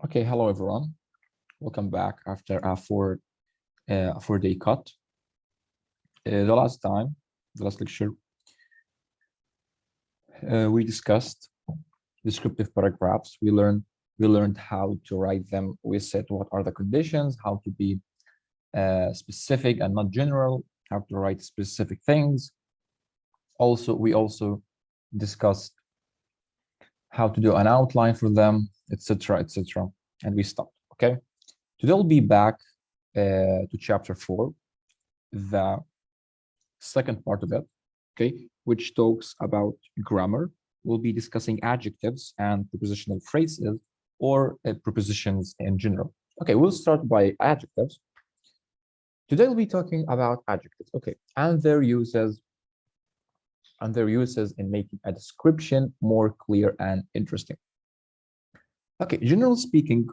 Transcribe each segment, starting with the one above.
Okay, hello everyone. Welcome back after a four-day cut. The last lecture, we discussed descriptive paragraphs. We learned how to write them. We said what are the conditions, how to be specific and not general, how to write specific things. We also discussed how to do an outline for them, etc., etc. And we stopped. Okay. Today we'll be back to chapter 4, the second part of it, okay, which talks about grammar. We'll be discussing adjectives and prepositional phrases or prepositions in general. Okay, we'll start by adjectives. Today we'll be talking about adjectives, okay, and their uses in making a description more clear and interesting. Okay, generally speaking,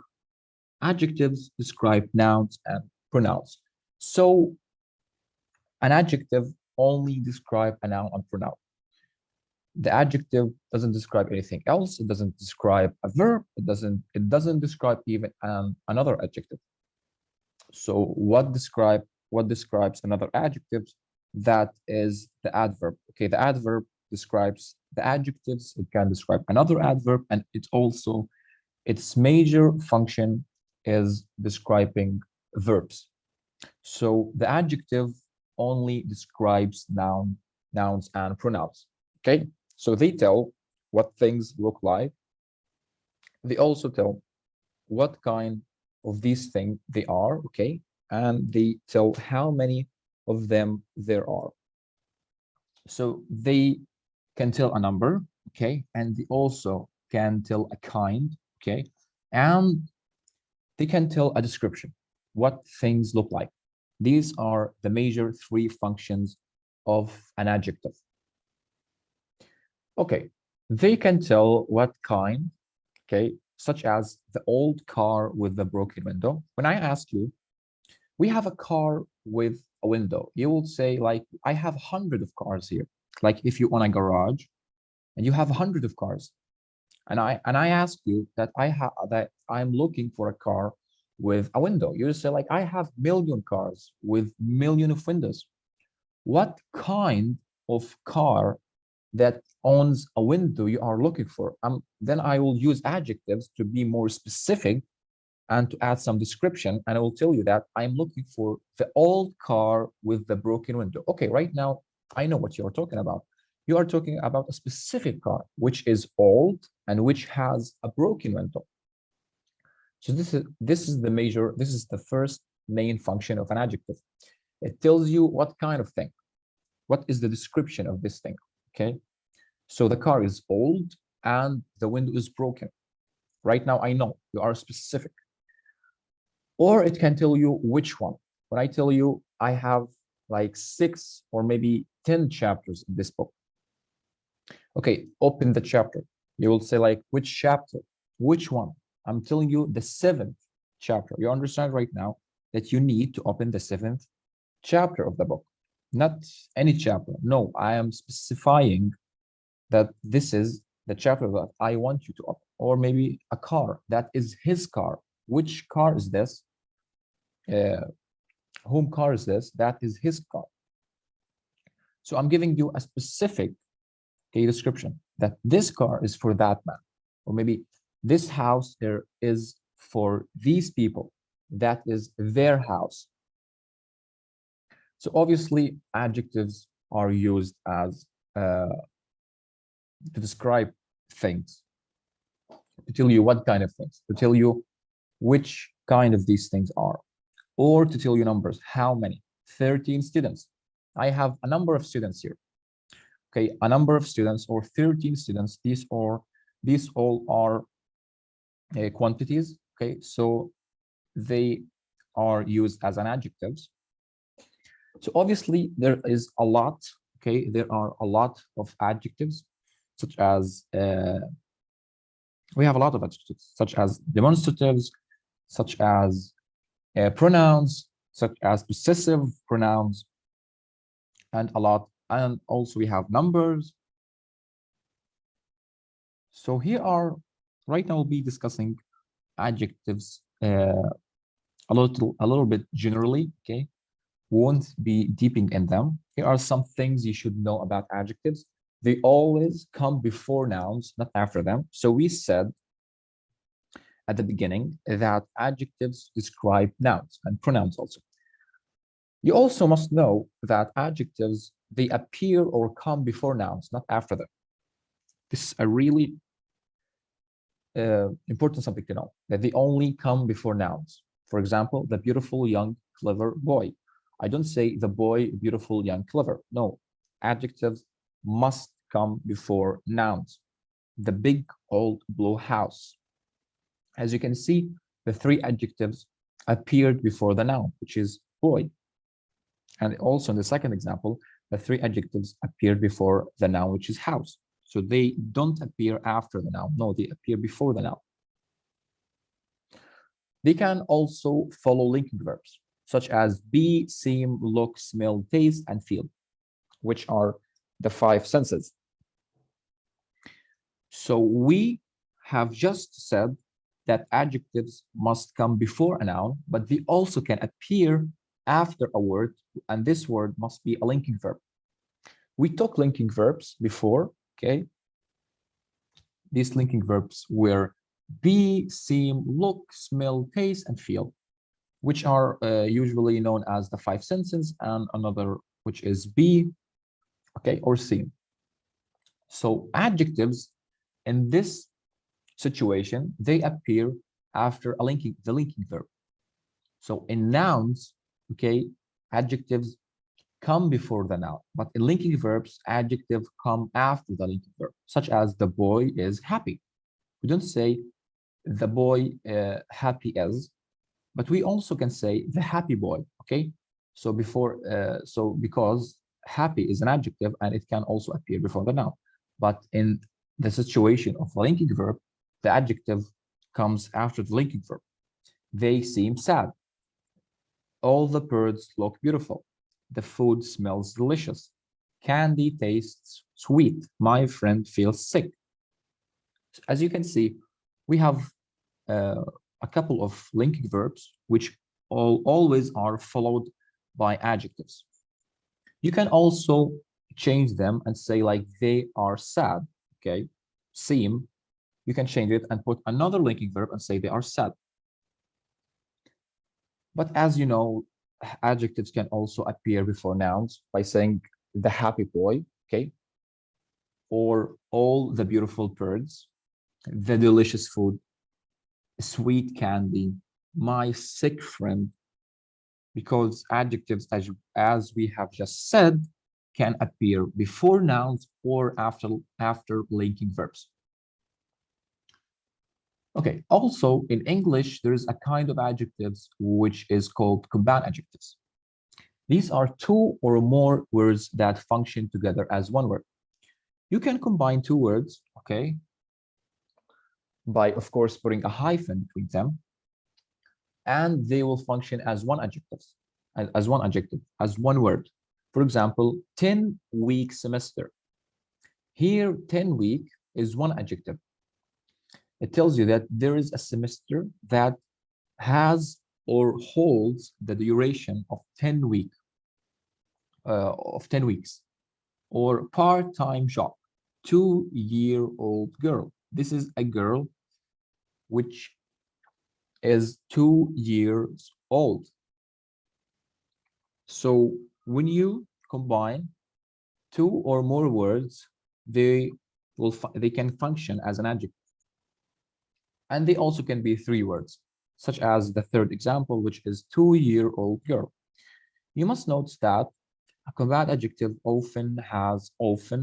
adjectives describe nouns and pronouns. So an adjective only describes a noun and pronoun. The adjective doesn't describe anything else. It doesn't describe a verb. It doesn't describe even another adjective. So what describes another adjective? That is the adverb. Okay, the adverb describes the adjectives. It can describe another adverb, and its major function is describing verbs. So the adjective only describes nouns and pronouns. Okay, so they tell what things look like. They also tell what kind of these things they are. Okay, and they tell how many of them there are. So they can tell a number. Okay, and they also can tell a kind. Okay, and they can tell a description, what things look like. These are the major three functions of an adjective. Okay, they can tell what kind, okay, such as the old car with the broken window. When I ask you, we have a car with a window, you will say, like, I have 100 of cars here. Like if you own a garage and you have 100 of cars, and I ask you that I'm looking for a car with a window. You say, like, I have million cars with million of windows. What kind of car that owns a window you are looking for? Then I will use adjectives to be more specific and to add some description, and I will tell you that I'm looking for the old car with the broken window. Okay, right now I know what you are talking about. You are talking about a specific car which is old and which has a broken window. So this is the first main function of an adjective. It tells you what kind of thing, what is the description of this thing. Okay, so the car is old and the window is broken. Right now I know you are specific. Or it can tell you which one. When I tell you I have like 6 or maybe 10 chapters in this book. Okay, open the chapter. You will say, like, which chapter? Which one? I'm telling you the 7th chapter. You understand right now that you need to open the 7th chapter of the book, not any chapter. No, I am specifying that this is the chapter that I want you to open. Or maybe a car, that is his car. Which car is this? Whom car is this? That is his car. So I'm giving you a specific description that this car is for that man, or maybe this house there is for these people, that is their house. So obviously adjectives are used as to describe things, to tell you what kind of things, to tell you which kind of these things are, or to tell you numbers. How many? 13 students. I have a number of students here. Okay, a number of students or 13 students. These all are quantities. Okay, so they are used as an adjectives. So obviously there is a lot. Okay, there are a lot of adjectives, such as we have a lot of adjectives, such as demonstratives, such as pronouns, such as possessive pronouns, and a lot. And also we have numbers. So here are, right now we'll be discussing adjectives a little bit generally, okay? Won't be deeping in them. Here are some things you should know about adjectives. They always come before nouns, not after them. So we said at the beginning that adjectives describe nouns and pronouns also. You also must know that adjectives, they appear or come before nouns, not after them. This is a really important something to know, that they only come before nouns. For example, the beautiful, young, clever boy. I don't say the boy, beautiful, young, clever. No, adjectives must come before nouns. The big, old, blue house. As you can see, the three adjectives appeared before the noun, which is boy. And also in the second example, the three adjectives appeared before the noun, which is house. So they don't appear after the noun. No, they appear before the noun. They can also follow linking verbs, such as be, seem, look, smell, taste, and feel, which are the five senses. So we have just said that adjectives must come before a noun, but they also can appear after a word, and this word must be a linking verb. We took linking verbs before, okay? These linking verbs were be, seem, look, smell, taste, and feel, which are usually known as the five senses, and another which is be, okay, or seem. So adjectives in this situation, they appear after the linking verb. So in nouns, okay, adjectives come before the noun, but in linking verbs, adjectives come after the linking verb, such as the boy is happy. We don't say the boy happy is, but we also can say the happy boy, okay? So because happy is an adjective and it can also appear before the noun. But in the situation of the linking verb, the adjective comes after the linking verb. They seem sad. All the birds look beautiful. The food smells delicious. Candy tastes sweet. My friend feels sick. As you can see, we have a couple of linking verbs which always are followed by adjectives. You can also change them and say like they are sad, okay? Seem, you can change it and put another linking verb and say they are sad. But as you know, adjectives can also appear before nouns by saying the happy boy, okay? Or all the beautiful birds, the delicious food, sweet candy, my sick friend, because adjectives, as we have just said, can appear before nouns or after linking verbs. Okay, also in English, there is a kind of adjectives which is called combined adjectives. These are two or more words that function together as one word. You can combine two words, okay, by, of course, putting a hyphen between them, and they will function as one adjective, as one word. For example, 10-week semester. Here, 10-week is one adjective. It tells you that there is a semester that has or holds the duration of 10 weeks, or part-time job, 2-year-old girl. This is a girl which is 2 years old. So when you combine two or more words, they can function as an adjective. And they also can be three words, such as the third example, which is 2-year-old girl. You must note that a combined adjective often,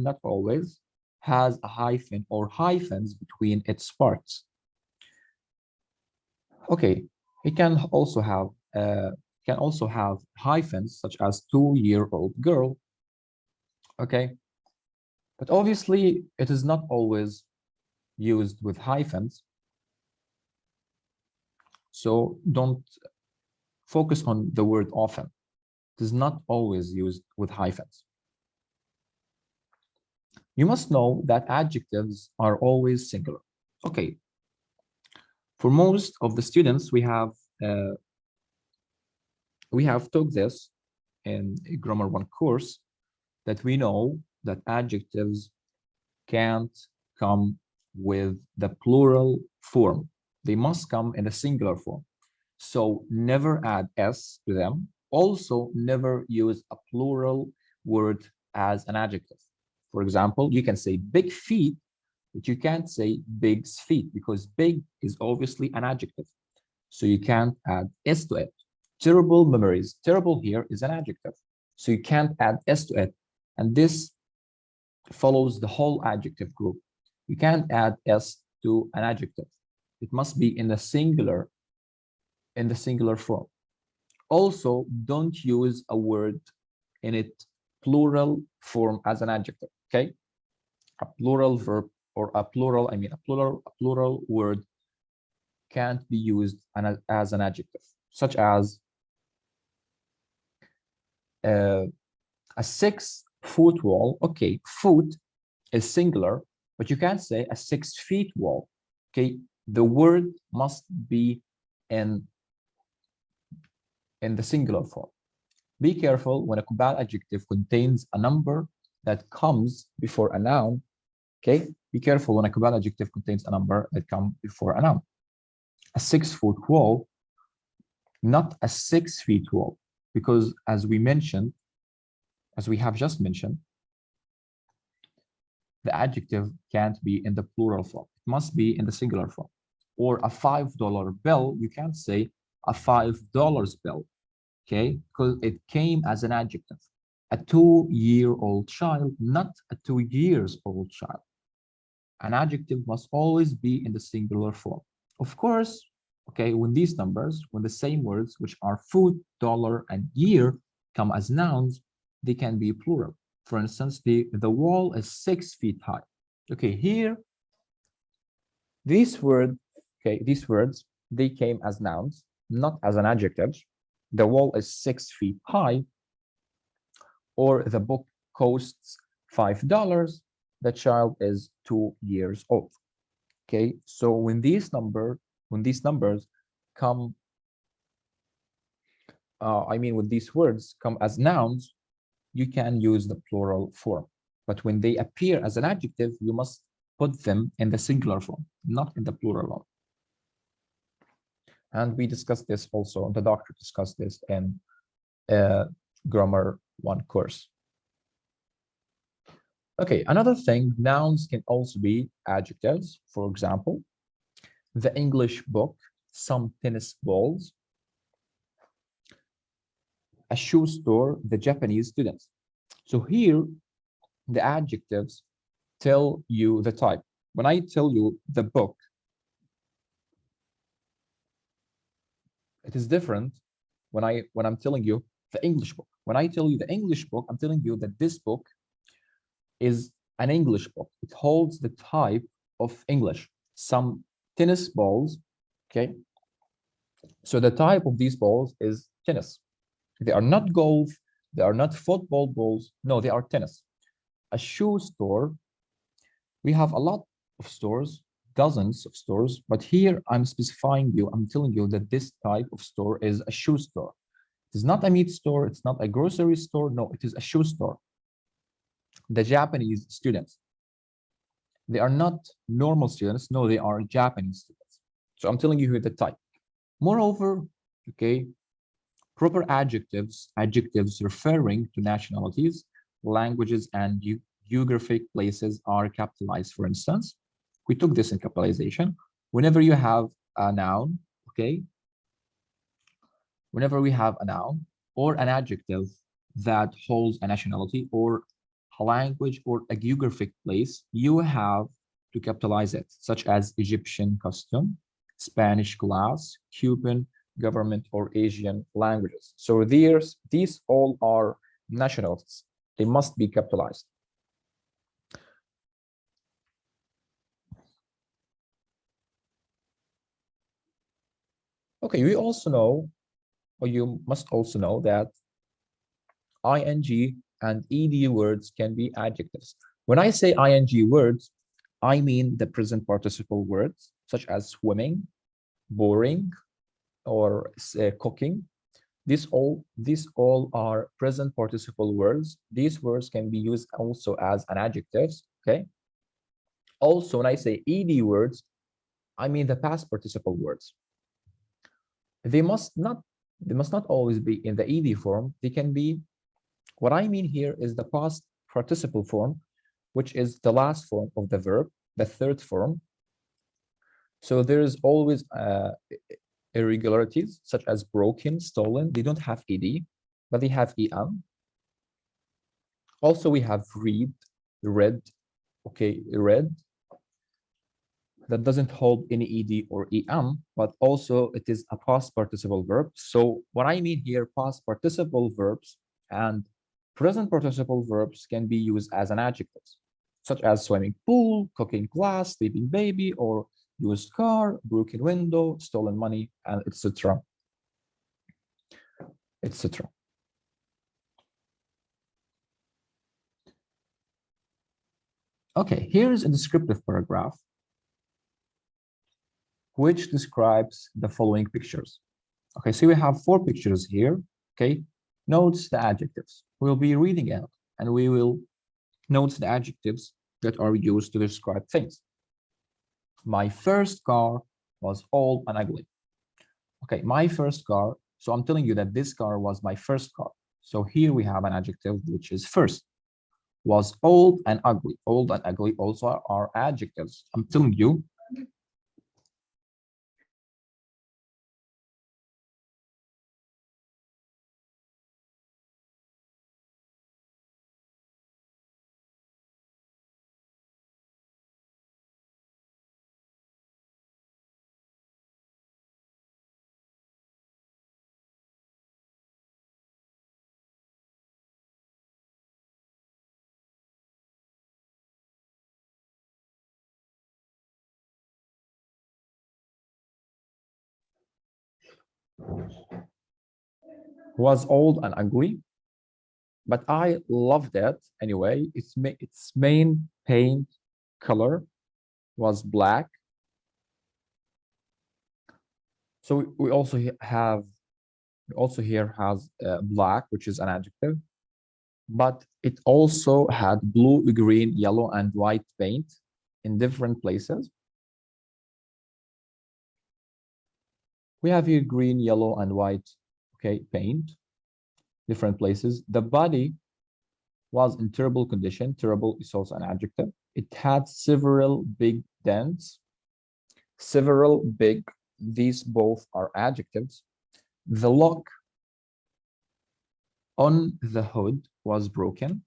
not always, has a hyphen or hyphens between its parts. Okay, it can also have hyphens such as 2-year-old girl. Okay, but obviously it is not always used with hyphens. So don't focus on the word often. It is not always used with hyphens. You must know that adjectives are always singular. Okay, For most of the students, we have took this in a grammar one course, that we know that adjectives can't come with the plural form. They must come in the singular form. So never add s to them. Also, never use a plural word as an adjective. For example, you can say big feet, but you can't say big's feet because big is obviously an adjective. So you can't add s to it. Terrible memories. Terrible here is an adjective. So you can't add s to it. And this follows the whole adjective group. You can't add s to an adjective. It must be in the singular form. Also, don't use a word in its plural form as an adjective. Okay, a plural verb or a plural word can't be used as an adjective, such as a 6-foot wall. Okay, foot is singular, but you can't say a 6 feet wall. Okay, the word must be in the singular form. Be careful when a compound adjective contains a number that comes before a noun. Okay, be careful when a compound adjective contains a number that comes before a noun. A 6-foot wall, not a 6 feet wall, because as we have just mentioned, the adjective can't be in the plural form. It must be in the singular form. Or a $5 bill, you can't say a $5 bill, okay? Because it came as an adjective. A 2-year-old child, not a 2 years-old child. An adjective must always be in the singular form. Of course, okay, when these numbers, when the same words, which are food, dollar, and year, come as nouns, they can be plural. For instance, the wall is 6 feet high. Okay, here, these words, they came as nouns, not as an adjective. The wall is 6 feet high, or the book costs $5. The child is 2 years old. Okay, so when these numbers come, when these words come as nouns, you can use the plural form. But when they appear as an adjective, you must put them in the singular form, not in the plural form. And we discussed this also, the doctor discussed this in grammar 1 course. Okay, another thing, nouns can also be adjectives. For example, the English book, some tennis balls, a shoe store, the Japanese students. So here, the adjectives tell you the type. When I tell you the book, it is different when I'm telling you the English book. When I tell you the English book, I'm telling you that this book is an English book. It holds the type of English. Some tennis balls, okay? So the type of these balls is tennis. They are not golf, they are not football balls. No, they are tennis. A shoe store, we have a lot of stores, dozens of stores, but here I'm telling you that this type of store is a shoe store. It's not a meat store, it's not a grocery store. No, it is a shoe store. The Japanese students, they are not normal students. No, they are Japanese students. So I'm telling you here the type. Moreover, okay, proper adjectives referring to nationalities, languages, and geographic places are capitalized. For instance, we took this in capitalization. Whenever you have a noun, okay, whenever we have a noun or an adjective that holds a nationality or a language or a geographic place, you have to capitalize it, such as Egyptian custom, Spanish class, Cuban government, or Asian languages. So these all are nationalities. They must be capitalized. Okay, we also know, or you must also know, that ing and ed words can be adjectives. When I say ing words, I mean the present participle words, such as swimming, boring, or cooking. These all are present participle words. These words can be used also as an adjectives. Okay. Also, when I say ed words, I mean the past participle words. They must not they must not always be in the ed form. They can be, what I mean here is the past participle form, which is the last form of the verb, the third form. So there is always irregularities such as broken, stolen. They don't have ed, but they have em. Also, we have read, read. Okay, read. That doesn't hold any ed or em, but also it is a past participle verb. So what I mean here, past participle verbs and present participle verbs can be used as an adjective, such as swimming pool, cooking class, sleeping baby, or used car, broken window, stolen money, and etc. etc. Okay, here's a descriptive paragraph which describes the following pictures. Okay, so we have 4 pictures here. Okay, notes the adjectives. We'll be reading out and we will note the adjectives that are used to describe things. My first car was old and ugly. Okay, my first car. So I'm telling you that this car was my first car. So here we have an adjective which is first. Was old and ugly. Old and ugly also are adjectives. I'm telling you. Was old and ugly, but I loved it anyway. Its main paint color was black. So we also have, also here has black, which is an adjective, but it also had blue, green, yellow, and white paint in different places. We have here green, yellow, and white, okay, paint, different places. The body was in terrible condition. Terrible is also an adjective. It had several big dents. Several big, these both are adjectives. The lock on the hood was broken.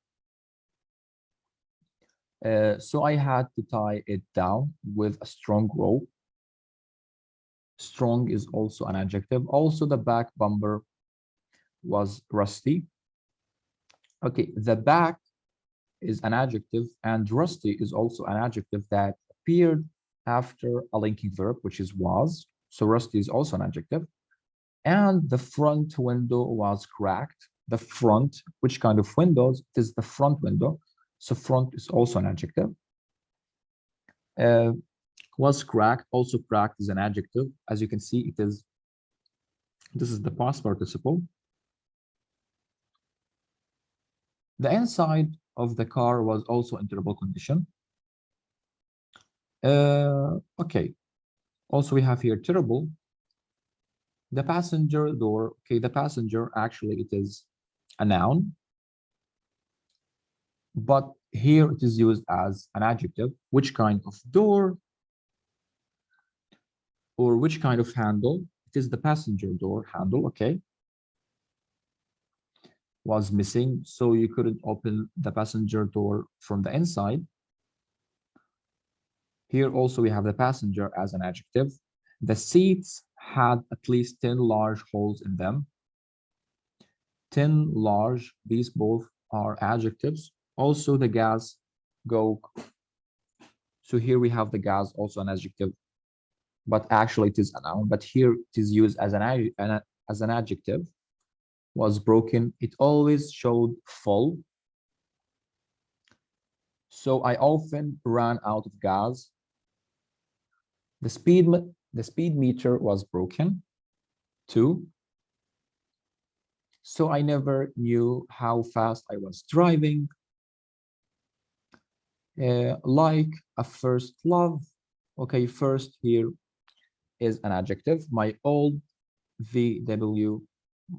So I had to tie it down with a strong rope. Strong is also an adjective. Also, the back bumper was rusty. Okay, the back is an adjective, and rusty is also an adjective that appeared after a linking verb, which is was. So rusty is also an adjective. And the front window was cracked. The front, which kind of windows? It is the front window. So front is also an adjective. Was cracked. Also cracked is an adjective. As you can see, this is the past participle. The inside of the car was also in terrible condition. Okay. Also, we have here terrible. The passenger door. Okay, the passenger, actually, it is a noun. But here it is used as an adjective. Which kind of door or which kind of handle? It is the passenger door handle, okay. Was missing, so you couldn't open the passenger door from the inside. Here also we have the passenger as an adjective. The seats had at least 10 large holes in them. 10 large, these both are adjectives. Also the gas go. So here we have the gas, also an adjective, but actually it is a noun, but here it is used as an adjective. Was broken. It always showed full. So I often ran out of gas. The The speed meter was broken. 2. So I never knew how fast I was driving. Like a first love. Okay, first here is an adjective. My old, VW,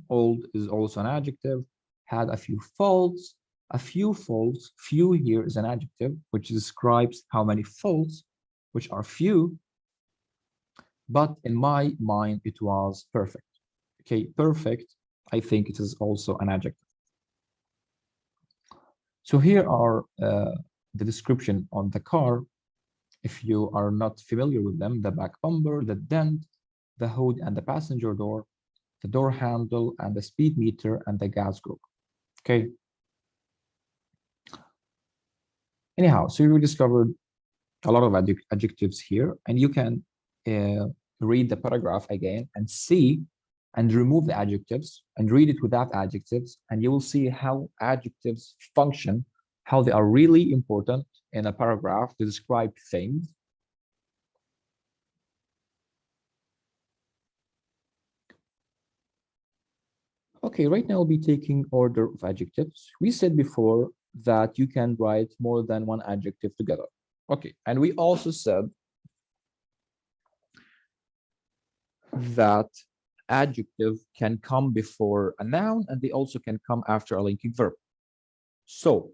old is also an adjective. Had a few faults. A few faults. Few here is an adjective which describes how many faults, which are few. But in my mind, it was perfect. Okay, perfect. I think it is also an adjective. So here are the description on the car. If you are not familiar with them, the back bumper, the dent, the hood and the passenger door, the door handle and the speed meter and the gas group. Okay. Anyhow, so we discovered a lot of adjectives here, and you can read the paragraph again and see and remove the adjectives and read it without adjectives, and you will see how adjectives function, how they are really important in a paragraph to describe things. Okay, right now I'll be taking order of adjectives. We said before that you can write more than one adjective together. Okay, and we also said that adjective can come before a noun and they also can come after a linking verb. So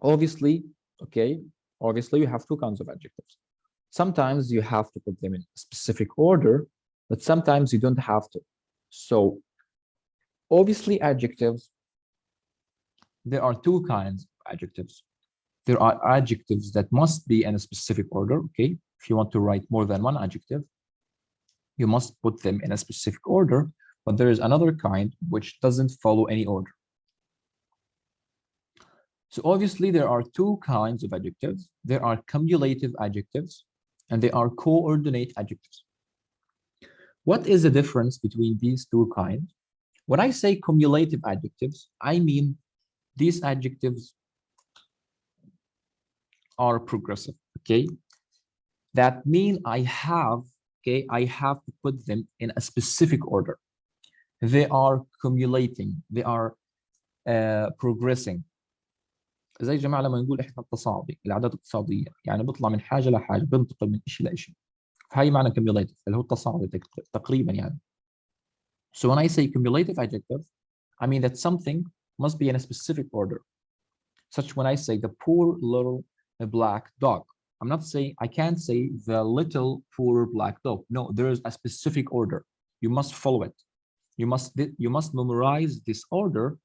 obviously, okay, obviously you have two kinds of adjectives. Sometimes you have to put them in a specific order, but sometimes you don't have to. So obviously adjectives, there are two kinds of adjectives. There are adjectives that must be in a specific order, okay? If you want to write more than one adjective, you must put them in a specific order, but there is another kind which doesn't follow any order. So obviously there are two kinds of adjectives. There are cumulative adjectives and there are coordinate adjectives. What is the difference between these two kinds? When I say cumulative adjectives, I mean these adjectives are progressive, okay? That means I have to put them in a specific order. They are cumulating, they are progressing. زي يا جماعه لما نقول احنا التصاعدي الاعداد التصاعديه يعني بيطلع من حاجه لحاجه بينتقل من شيء لشيء فهي معنى cumulative اللي هو التصاعدي تقريبا يعني. So when I say cumulative adjective, I mean that something must be in a specific order. Such when I say the poor little black dog, I'm not saying, I can't say the little poor black dog. No, there is a specific order. You must follow it. You must memorize this order,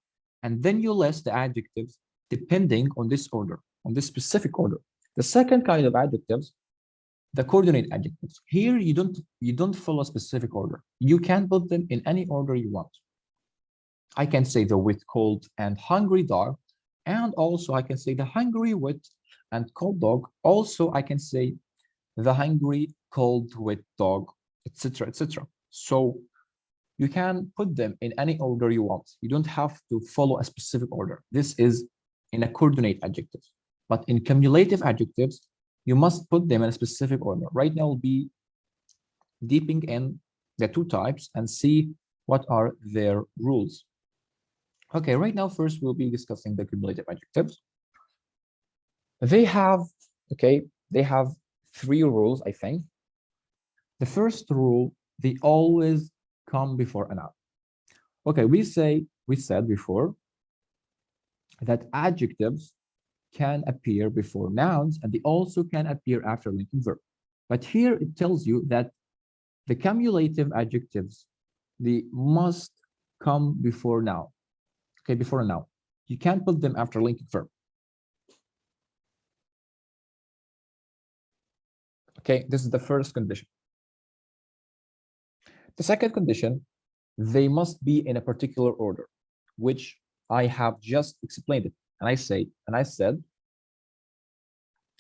and then you list the adjectives depending on this order, on this specific order. The second kind of adjectives, the coordinate adjectives. Here you don't follow a specific order. You can put them in any order you want. I can say the wet, cold, and hungry dog, and also I can say the hungry, wet, and cold dog. Also, I can say the hungry, cold, wet dog, etc., etc. So you can put them in any order you want. You don't have to follow a specific order. This is in a coordinate adjective. But in cumulative adjectives, you must put them in a specific order. Right now, we'll be deeping in the two types and see what are their rules. Okay, right now, first we'll be discussing the cumulative adjectives. They have three rules, I think. The first rule, they always come before a noun. Okay, we said before that adjectives can appear before nouns and they also can appear after linking verb. But here it tells you that the cumulative adjectives, they must come before noun. Okay, before a noun. You can't put them after linking verb. Okay, this is the first condition. The second condition, they must be in a particular order, which I have just explained it. And I said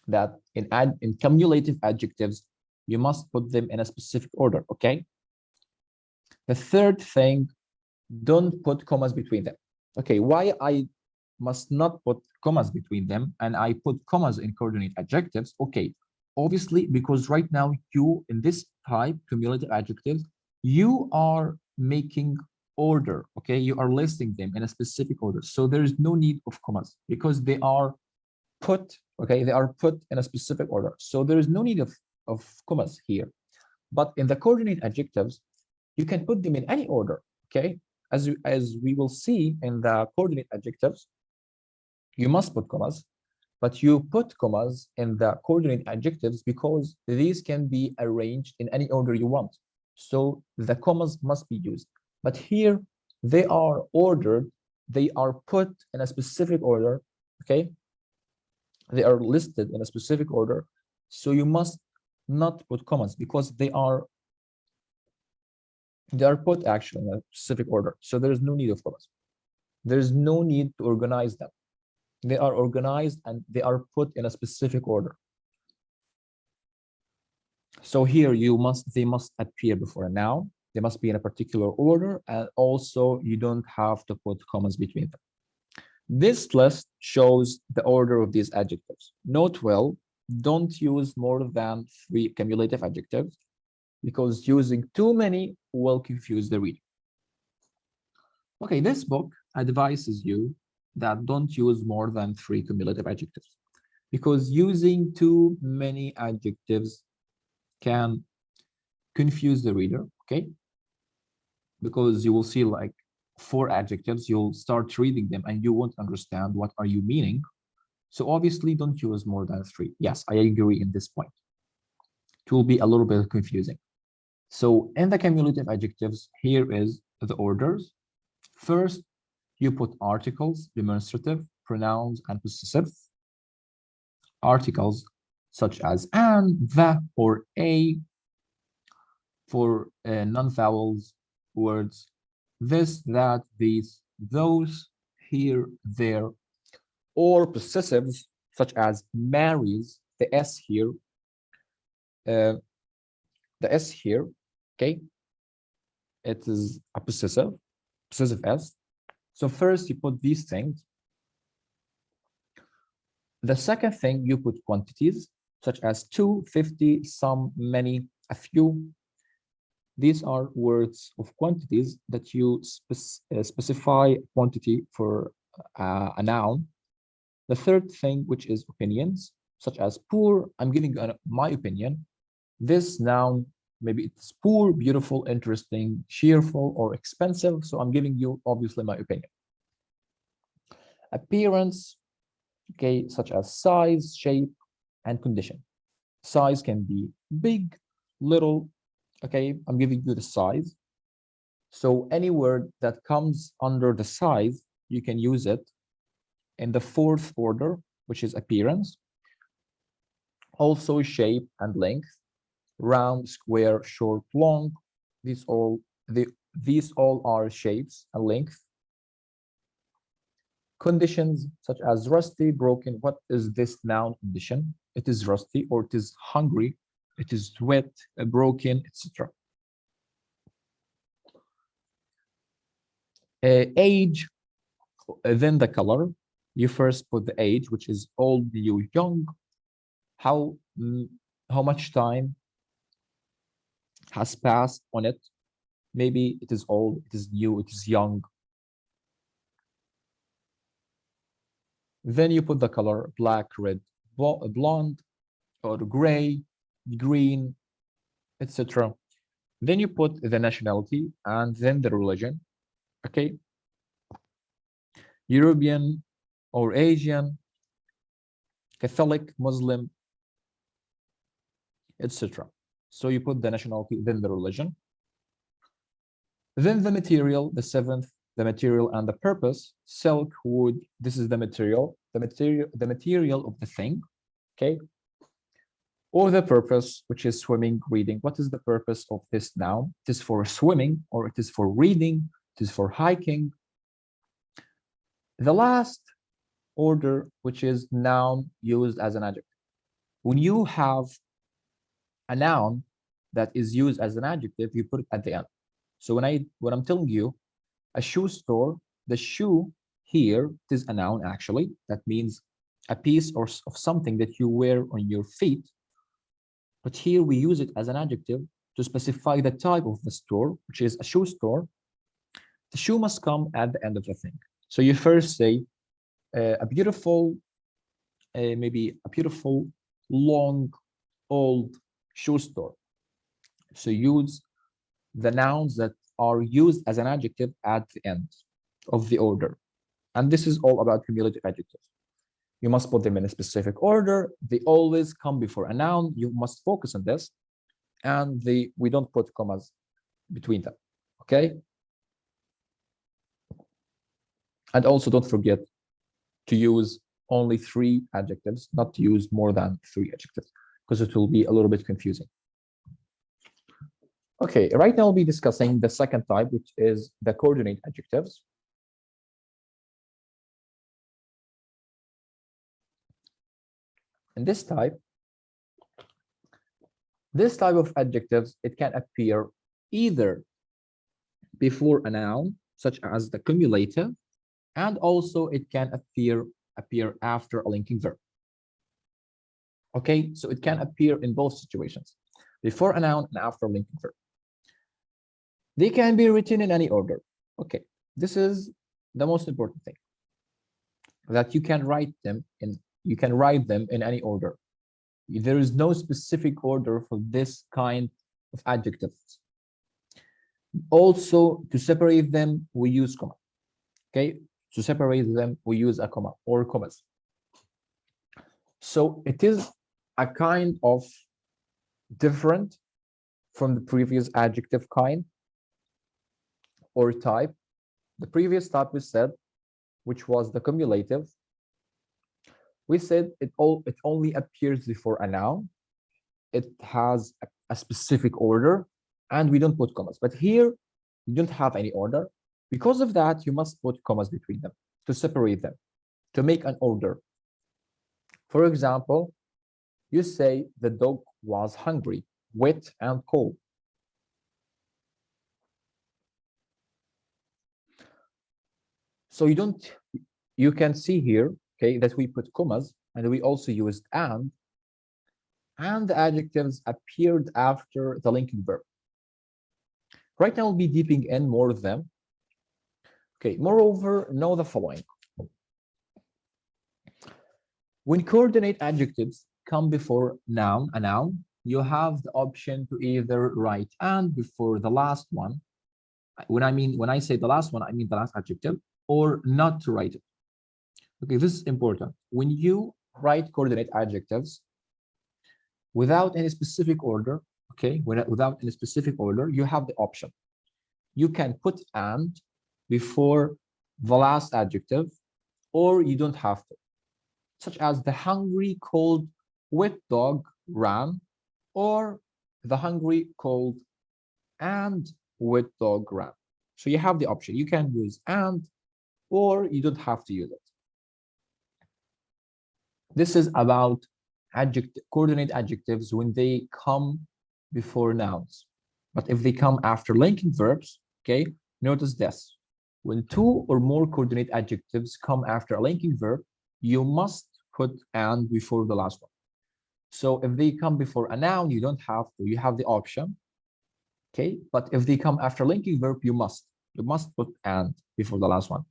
that in cumulative adjectives, you must put them in a specific order, okay? The third thing, don't put commas between them. Okay, why I must not put commas between them and I put commas in coordinate adjectives? Okay, Obviously, because right now you, in this type, cumulative adjectives, you are making order, okay? You are listing them in a specific order. So there is no need of commas because they are put, okay? They are put in a specific order. So there is no need of commas here. But in the coordinate adjectives, you can put them in any order, okay? As we will see in the coordinate adjectives, you must put commas, but you put commas in the coordinate adjectives because these can be arranged in any order you want. So the commas must be used. But here they are ordered, they are put in a specific order, okay? They are listed in a specific order. So you must not put commas because they are put actually in a specific order. So there is no need of commas. There is no need to organize them. They are organized and they are put in a specific order. So here they must appear before a noun. They must be in a particular order, and also you don't have to put commas between them. This list shows the order of these adjectives. Note well, don't use more than 3 cumulative adjectives because using too many will confuse the reader. Okay, this book advises you that don't use more than 3 cumulative adjectives because using too many adjectives can confuse the reader, okay? Because you will see like 4 adjectives, you'll start reading them and you won't understand what are you meaning. So obviously don't use more than 3. Yes, I agree in this point. It will be a little bit confusing. So in the cumulative adjectives, here is the orders. First, you put articles, demonstrative, pronouns, and possessive. Articles such as and, the, or a for non-vowels words, this, that, these, those, here, there, or possessives such as marries, the S here, uh, okay? It is a possessive S. So first you put these things. The second thing, you put quantities such as 2, 50, some, many, a few. These are words of quantities that you specify quantity for a noun. The third thing, which is opinions, such as poor, I'm giving my opinion. This noun, maybe it's poor, beautiful, interesting, cheerful, or expensive. So I'm giving you, obviously, my opinion. Appearance, okay, such as size, shape, and condition. Size can be big, little, okay, I'm giving you the size. So any word that comes under the size, you can use it in the 4th order, which is appearance. Also shape and length, round, square, short, long. These all are shapes and length. Conditions such as rusty, broken. What is this noun condition? It is rusty, or it is hungry, it is wet, broken, etc. Age, then the color. You first put the age, which is old, new, young. How much time has passed on it? Maybe it is old, it is new, it is young. Then you put the color, black, red, blonde, or gray, green, etc. Then you put the nationality and then the religion, okay? European or Asian, Catholic, Muslim, etc. So you put the nationality, then the religion. Then the material, the 7th, the material and the purpose, silk, wood, this is the material of the thing, okay? Or the purpose, which is swimming, reading. What is the purpose of this noun? It is for swimming, or it is for reading, it is for hiking. The last order, which is noun used as an adjective. When you have a noun that is used as an adjective, you put it at the end. So when I'm telling you a shoe store, the shoe here is a noun actually. That means a piece of something that you wear on your feet. But here we use it as an adjective to specify the type of the store, which is a shoe store. The shoe must come at the end of the thing. So you first say a beautiful, maybe a beautiful, long, old shoe store. So use the nouns that are used as an adjective at the end of the order. And this is all about cumulative adjectives. You must put them in a specific order. They always come before a noun. You must focus on this. And we don't put commas between them. Okay? And also don't forget to use only 3 adjectives, not to use more than 3 adjectives, because it will be a little bit confusing. Okay, right now I'll be discussing the second type, which is the coordinate adjectives. In this type of adjectives, it can appear either before a noun, such as the cumulative, and also it can appear after a linking verb. Okay, so it can appear in both situations, before a noun and after a linking verb. They can be written in any order. Okay, this is the most important thing, that you can write them in any order. There is no specific order for this kind of adjectives. Also, to separate them, we use comma. Okay, to separate them, we use a comma or commas. So it is a kind of different from the previous adjective kind or type. The previous type we said, which was the cumulative, we said it only appears before a noun. It has a specific order, and we don't put commas. But here, you don't have any order. Because of that, you must put commas between them to separate them, to make an order. For example, you say the dog was hungry, wet, and cold. So you can see here, okay, that we put commas, and we also used and the adjectives appeared after the linking verb. Right now, I'll be deeping in more of them. Okay, moreover, know the following. When coordinate adjectives come before a noun, you have the option to either write and before the last one. When I say the last one, I mean the last adjective, or not to write it. Okay, this is important. When you write coordinate adjectives without any specific order, okay, without any specific order, you have the option. You can put and before the last adjective, or you don't have to. Such as the hungry, cold, wet dog ran, or the hungry, cold, and wet dog ran. So you have the option. You can use and, or you don't have to use it. This is about coordinate adjectives when they come before nouns. But if they come after linking verbs, okay, notice this. When 2 or more coordinate adjectives come after a linking verb, you must put and before the last one. So if they come before a noun, you don't have to. You have the option. Okay, but if they come after linking verb, you must put and before the last one.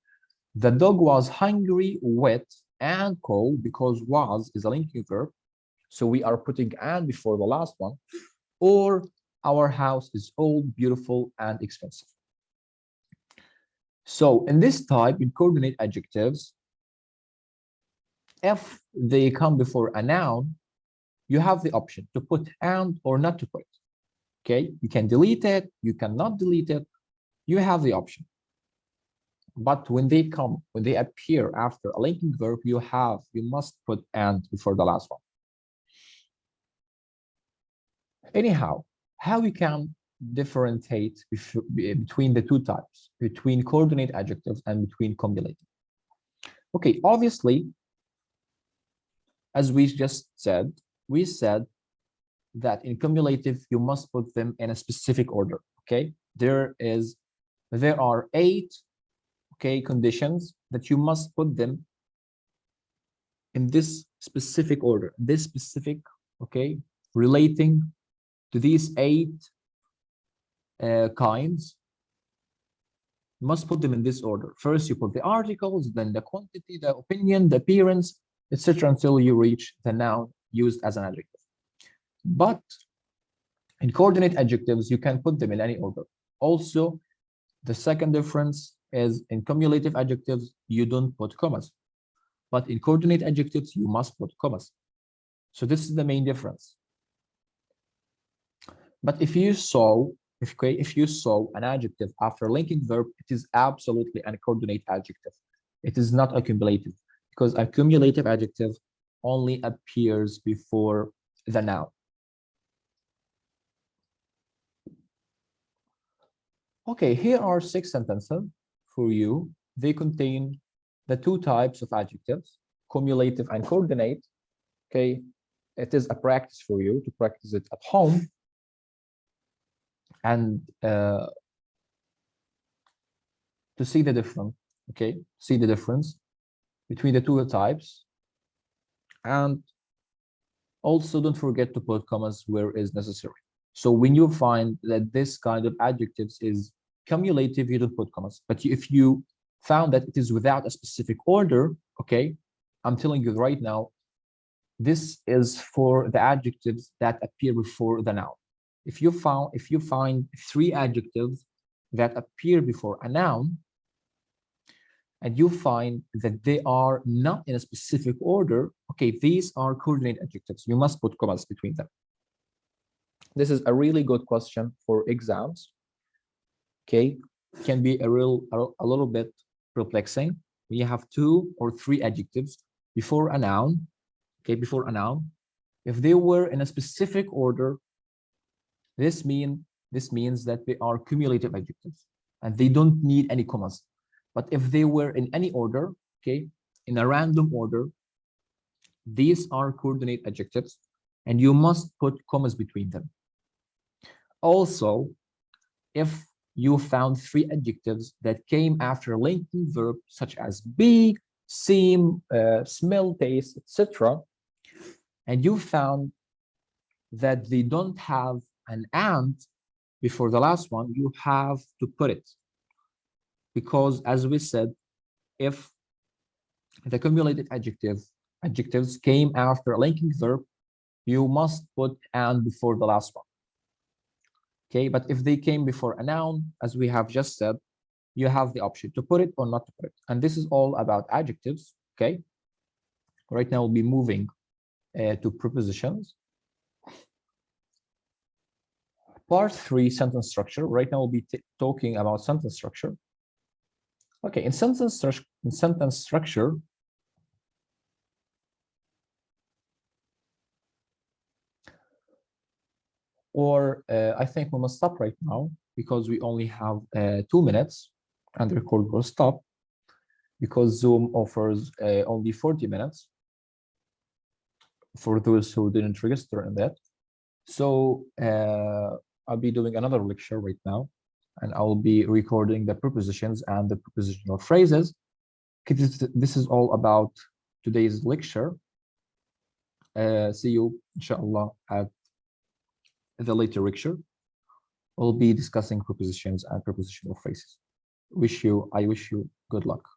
The dog was hungry, wet, and cold, because was is a linking verb. So we are putting and before the last one. Or our house is old, beautiful, and expensive. So in this type, in coordinate adjectives, if they come before a noun, you have the option to put and or not to put. Okay, you can delete it, you cannot delete it, you have the option. But when they appear after a linking verb, you must put and before the last one. Anyhow, how we can differentiate between the two types, between coordinate adjectives and between cumulative? Okay, obviously, as we just said, we said that in cumulative, you must put them in a specific order, okay? There are 8, okay, conditions that you must put them in this specific order, okay, relating to these 8 kinds, you must put them in this order. First, you put the articles, then the quantity, the opinion, the appearance, etc., until you reach the noun used as an adjective. But in coordinate adjectives, you can put them in any order. Also, the second difference is in cumulative adjectives, you don't put commas. But in coordinate adjectives, you must put commas. So this is the main difference. But if you saw an adjective after linking verb, it is absolutely an coordinate adjective. It is not a cumulative, because a cumulative adjective only appears before the noun. Okay, here are 6 sentences for you. They contain the 2 types of adjectives, cumulative and coordinate. Okay, it is a practice for you to practice it at home. And to see the difference, okay, see the difference between the 2 types. And also don't forget to put commas where is necessary. So when you find that this kind of adjectives is cumulative, you don't put commas. But if you found that it is without a specific order, okay, I'm telling you right now, this is for the adjectives that appear before the noun. If you find 3 adjectives that appear before a noun, and you find that they are not in a specific order, okay, these are coordinate adjectives. You must put commas between them. This is a really good question for exams. Okay, can be a little bit perplexing. We have 2 or 3 adjectives before a noun. Okay, before a noun, if they were in a specific order, this means that they are cumulative adjectives and they don't need any commas. But if they were in any order, okay, in a random order, these are coordinate adjectives and you must put commas between them. Also, if you found 3 adjectives that came after a linking verb, such as be, seem, smell, taste, etc., and you found that they don't have an and before the last one, you have to put it. Because as we said, if the cumulative adjectives came after a linking verb, you must put and before the last one. Okay, but if they came before a noun, as we have just said, you have the option to put it or not to put it. And this is all about adjectives. Okay, right now we'll be moving to prepositions. Part 3, sentence structure. Right now we'll be talking about sentence structure. Okay, in sentence structure, I think we must stop right now because we only have 2 minutes and the record will stop because Zoom offers only 40 minutes for those who didn't register in that. So I'll be doing another lecture right now, and I'll be recording the prepositions and the prepositional phrases. This is all about today's lecture. See you, inshallah, at the later lecture. We'll be discussing prepositions and prepositional phrases. I wish you good luck.